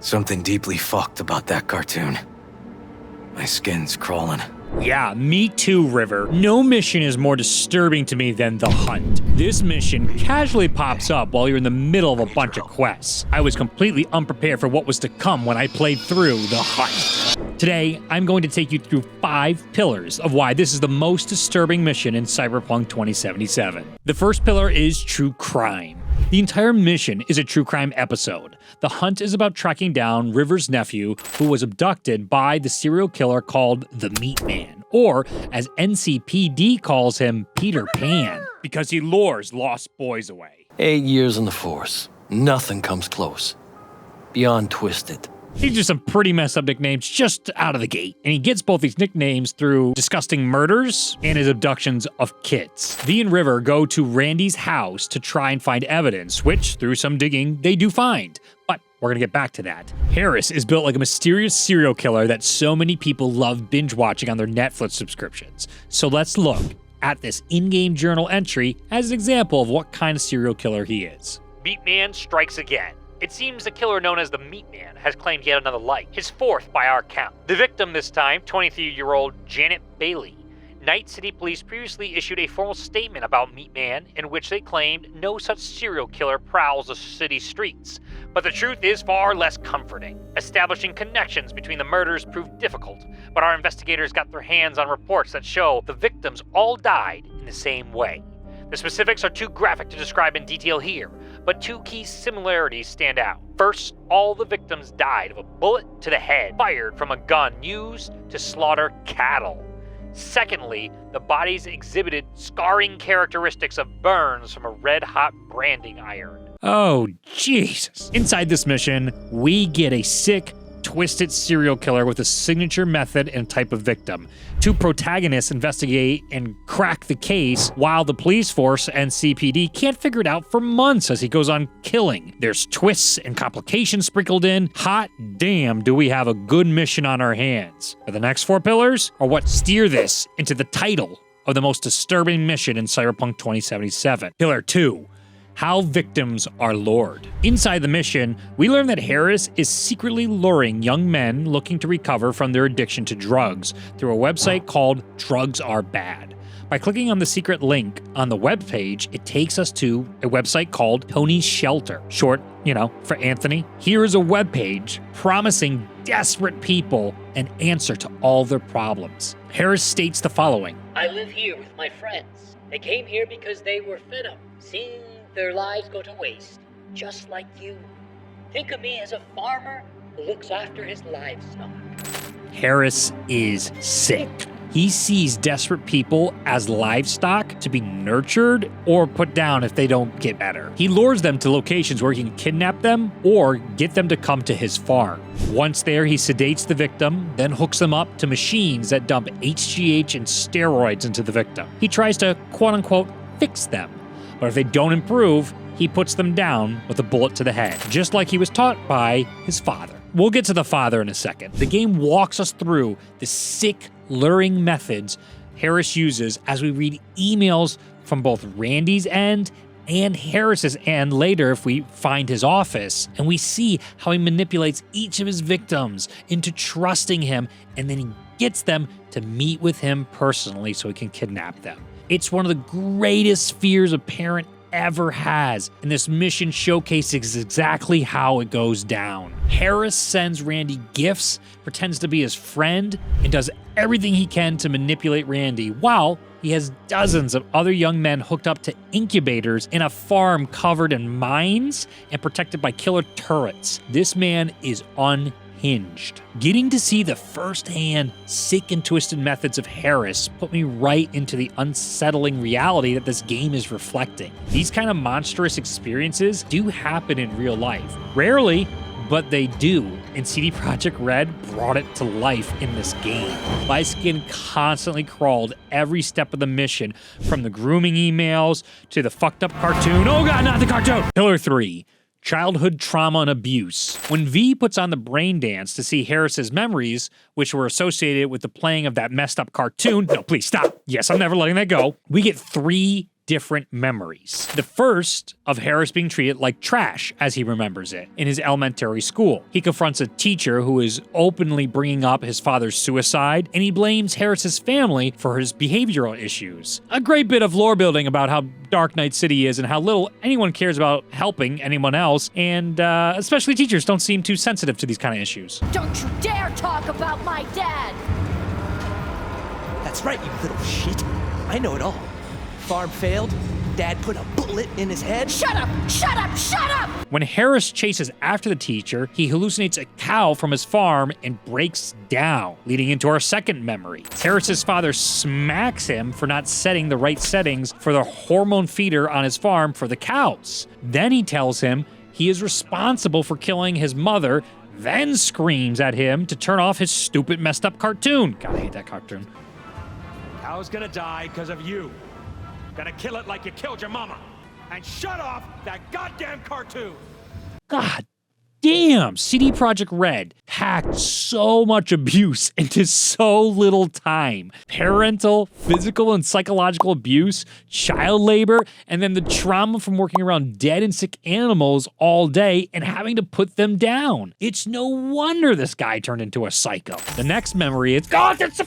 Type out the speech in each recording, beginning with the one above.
Something deeply fucked about that cartoon. My skin's crawling. Yeah, me too, River. No mission is more disturbing to me than The Hunt. This mission casually pops up while you're in the middle of a bunch of quests. I was completely unprepared for what was to come when I played through The Hunt. Today, I'm going to take you through 5 pillars of why this is the most disturbing mission in Cyberpunk 2077. The first pillar is true crime. The entire mission is a true crime episode. The Hunt is about tracking down River's nephew, who was abducted by the serial killer called the Meat Man, or as NCPD calls him, Peter Pan, because he lures lost boys away. 8 years in the Force. Nothing comes close. Beyond Twisted. These are some pretty messed up nicknames just out of the gate, and he gets both these nicknames through disgusting murders and his abductions of kids. V and River go to Randy's house to try and find evidence, which, through some digging, they do find. But we're gonna get back to that. Harris is built like a mysterious serial killer that so many people love binge-watching on their Netflix subscriptions. So let's look at this in-game journal entry as an example of what kind of serial killer he is. Meat Man strikes again. It seems the killer known as the Meat Man has claimed yet another life, his 4th by our count. The victim this time, 23-year-old Janet Bailey. Night City Police previously issued a formal statement about Meat Man in which they claimed no such serial killer prowls the city streets. But the truth is far less comforting. Establishing connections between the murders proved difficult, but our investigators got their hands on reports that show the victims all died in the same way. The specifics are too graphic to describe in detail here, but 2 key similarities stand out. First, all the victims died of a bullet to the head fired from a gun used to slaughter cattle. Secondly, the bodies exhibited scarring characteristics of burns from a red-hot branding iron. Oh, Jesus. Inside this mission, we get a sick, twisted serial killer with a signature method and type of victim. 2 protagonists investigate and crack the case while the police force and CPD can't figure it out for months as he goes on killing. There's twists and complications sprinkled in. Hot damn, do we have a good mission on our hands. But the next 4 pillars are what steer this into the title of the most disturbing mission in Cyberpunk 2077. Pillar 2. How victims are lured. Inside the mission, we learn that Harris is secretly luring young men looking to recover from their addiction to drugs through a website called Drugs Are Bad. By clicking on the secret link on the webpage, it takes us to a website called Tony's Shelter, short, for Anthony. Here is a webpage promising desperate people an answer to all their problems. Harris states the following. I live here with my friends. They came here because they were fed up, seeing their lives go to waste, just like you. Think of me as a farmer who looks after his livestock. Harris is sick. He sees desperate people as livestock to be nurtured or put down if they don't get better. He lures them to locations where he can kidnap them or get them to come to his farm. Once there, he sedates the victim, then hooks them up to machines that dump HGH and steroids into the victim. He tries to, quote-unquote, fix them. But if they don't improve, he puts them down with a bullet to the head, just like he was taught by his father. We'll get to the father in a second. The game walks us through the sick, luring methods Harris uses as we read emails from both Randy's end and Harris's end later if we find his office, and we see how he manipulates each of his victims into trusting him, and then he gets them to meet with him personally so he can kidnap them. It's one of the greatest fears a parent ever has, and this mission showcases exactly how it goes down. Harris sends Randy gifts, pretends to be his friend, and does everything he can to manipulate Randy, while he has dozens of other young men hooked up to incubators in a farm covered in mines and protected by killer turrets. This man is unhinged. Getting to see the first-hand, sick and twisted methods of Harris put me right into the unsettling reality that this game is reflecting. These kind of monstrous experiences do happen in real life. Rarely, but they do, and CD Projekt Red brought it to life in this game. My skin constantly crawled every step of the mission, from the grooming emails to the fucked up cartoon. Oh god, not the cartoon! Pillar 3. Childhood trauma and abuse. When V puts on the brain dance to see Harris's memories, which were associated with the playing of that messed up cartoon, no, please stop. Yes, I'm never letting that go. We get 3 different memories. The first of Harris being treated like trash, as he remembers it, in his elementary school. He confronts a teacher who is openly bringing up his father's suicide, and he blames Harris's family for his behavioral issues. A great bit of lore building about how Dark Knight City is and how little anyone cares about helping anyone else, and especially teachers don't seem too sensitive to these kind of issues. Don't you dare talk about my dad! That's right, you little shit. I know it all. Farm failed, Dad put a bullet in his head. Shut up! Shut up! Shut up! When Harris chases after the teacher, he hallucinates a cow from his farm and breaks down, leading into our second memory. Harris's father smacks him for not setting the right settings for the hormone feeder on his farm for the cows. Then he tells him he is responsible for killing his mother, then screams at him to turn off his stupid messed up cartoon. God, I hate that cartoon. Cow's gonna die because of you. Gotta kill it like you killed your mama. And shut off that goddamn cartoon. God damn, CD Projekt Red packed so much abuse into so little time. Parental, physical, and psychological abuse, child labor, and then the trauma from working around dead and sick animals all day and having to put them down. It's no wonder this guy turned into a psycho. The next memory is, God, it's a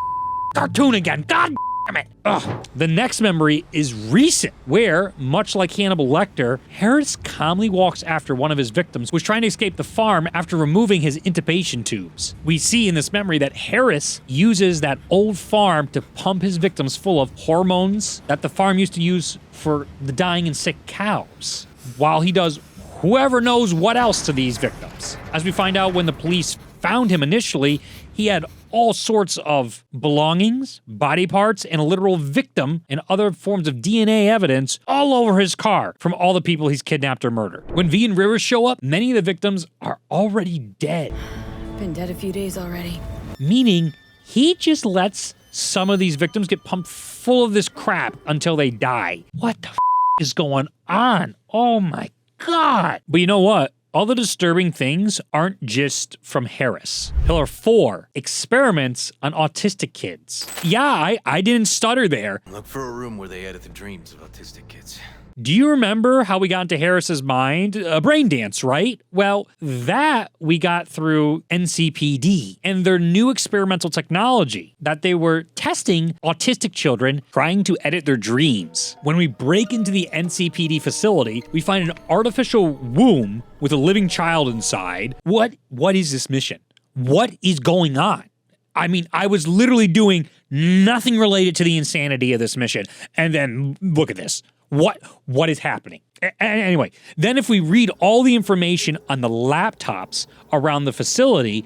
cartoon again. God damn it. Ugh. The next memory is recent, where, much like Hannibal Lecter, Harris calmly walks after one of his victims who was trying to escape the farm after removing his intubation tubes. We see in this memory that Harris uses that old farm to pump his victims full of hormones that the farm used to use for the dying and sick cows, while he does whoever knows what else to these victims. As we find out when the police found him initially, he had all sorts of belongings, body parts, and a literal victim and other forms of DNA evidence all over his car from all the people he's kidnapped or murdered. When V and Rivers show up, many of the victims are already dead. Been dead a few days already. Meaning, he just lets some of these victims get pumped full of this crap until they die. What the is going on? Oh my God. But you know what? All the disturbing things aren't just from Harris. Pillar 4, experiments on autistic kids. Yeah, I didn't stutter there. Look for a room where they edit the dreams of autistic kids. Do you remember how we got into Harris's mind? A brain dance, right? Well, that we got through NCPD and their new experimental technology that they were testing autistic children trying to edit their dreams. When we break into the NCPD facility, we find an artificial womb with a living child inside. What is this mission? What is going on? I mean, I was literally doing nothing related to the insanity of this mission. And then look at this. What is happening? Anyway, then if we read all the information on the laptops around the facility,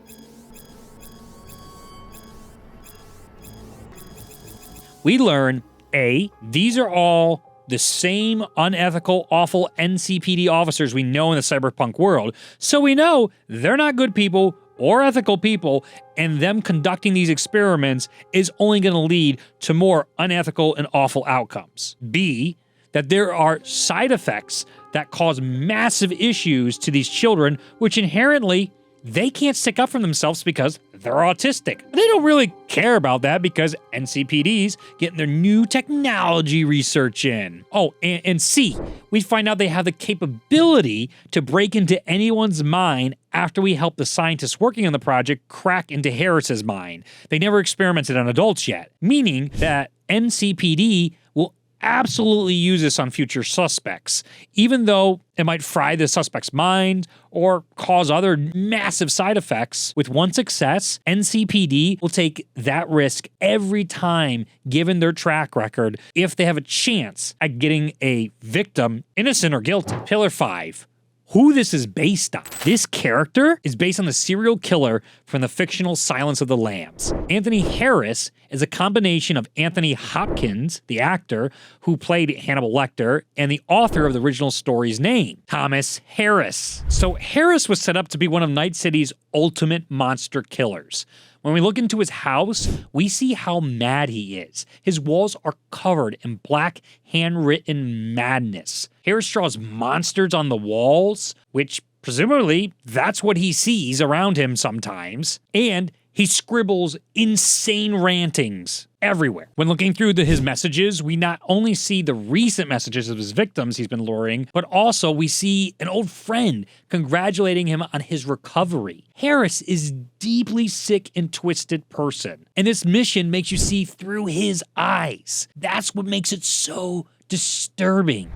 we learn, A, these are all the same unethical, awful NCPD officers we know in the cyberpunk world, so we know they're not good people or ethical people, and them conducting these experiments is only going to lead to more unethical and awful outcomes. B, that there are side effects that cause massive issues to these children, which inherently they can't stick up for themselves because they're autistic. They don't really care about that because NCPD's getting their new technology research in. Oh, and C, we find out they have the capability to break into anyone's mind after we help the scientists working on the project crack into Harris's mind. They never experimented on adults yet, meaning that NCPD will absolutely use this on future suspects, even though it might fry the suspect's mind or cause other massive side effects. With one success, NCPD will take that risk every time given their track record if they have a chance at getting a victim, innocent or guilty. Pillar 5. Who this is based on. This character is based on the serial killer from the fictional Silence of the Lambs. Anthony Harris is a combination of Anthony Hopkins, the actor who played Hannibal Lecter, and the author of the original story's name, Thomas Harris. So Harris was set up to be one of Night City's ultimate monster killers. When we look into his house, we see how mad he is. His walls are covered in black, handwritten madness. Harris draws monsters on the walls, which presumably that's what he sees around him sometimes. And He scribbles insane rantings everywhere. When looking through his messages, we not only see the recent messages of his victims he's been luring, but also we see an old friend congratulating him on his recovery. Harris is deeply sick and twisted person, and this mission makes you see through his eyes. That's what makes it so disturbing.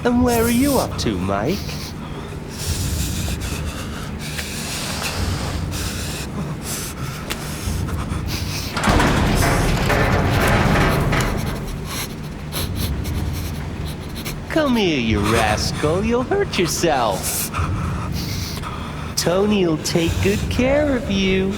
And where are you up to, Mike? Come here, you rascal. You'll hurt yourself. Tony'll take good care of you.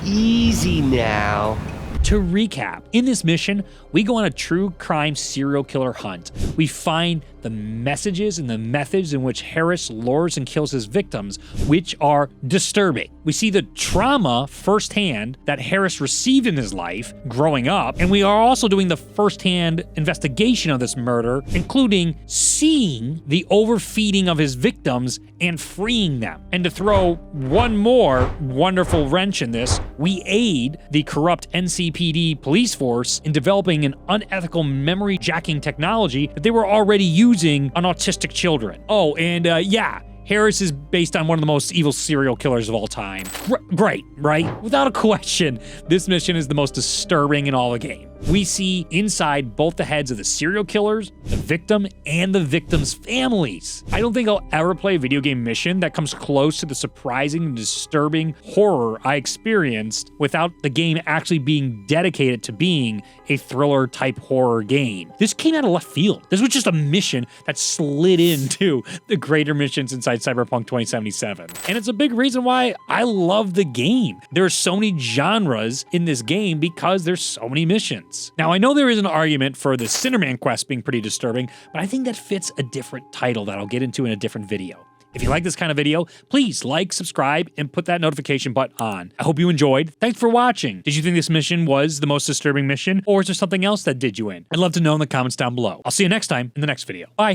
Easy now. To recap, in this mission, we go on a true crime serial killer hunt. We find the messages and the methods in which Harris lures and kills his victims, which are disturbing. We see the trauma firsthand that Harris received in his life growing up, and we are also doing the firsthand investigation of this murder, including seeing the overfeeding of his victims and freeing them. And to throw one more wonderful wrench in this, we aid the corrupt NCPD police force in developing an unethical memory jacking technology that they were already using on autistic children. Oh, and yeah, Harris is based on one of the most evil serial killers of all time. Great, right? Without a question, this mission is the most disturbing in all the game. We see inside both the heads of the serial killers, the victim, and the victims' families. I don't think I'll ever play a video game mission that comes close to the surprising and disturbing horror I experienced without the game actually being dedicated to being a thriller-type horror game. This came out of left field. This was just a mission that slid into the greater missions inside Cyberpunk 2077. And it's a big reason why I love the game. There are so many genres in this game because there's so many missions. Now, I know there is an argument for the Cinderman quest being pretty disturbing, but I think that fits a different title that I'll get into in a different video. If you like this kind of video, please like, subscribe, and put that notification button on. I hope you enjoyed. Thanks for watching. Did you think this mission was the most disturbing mission, or is there something else that did you in? I'd love to know in the comments down below. I'll see you next time in the next video. Bye.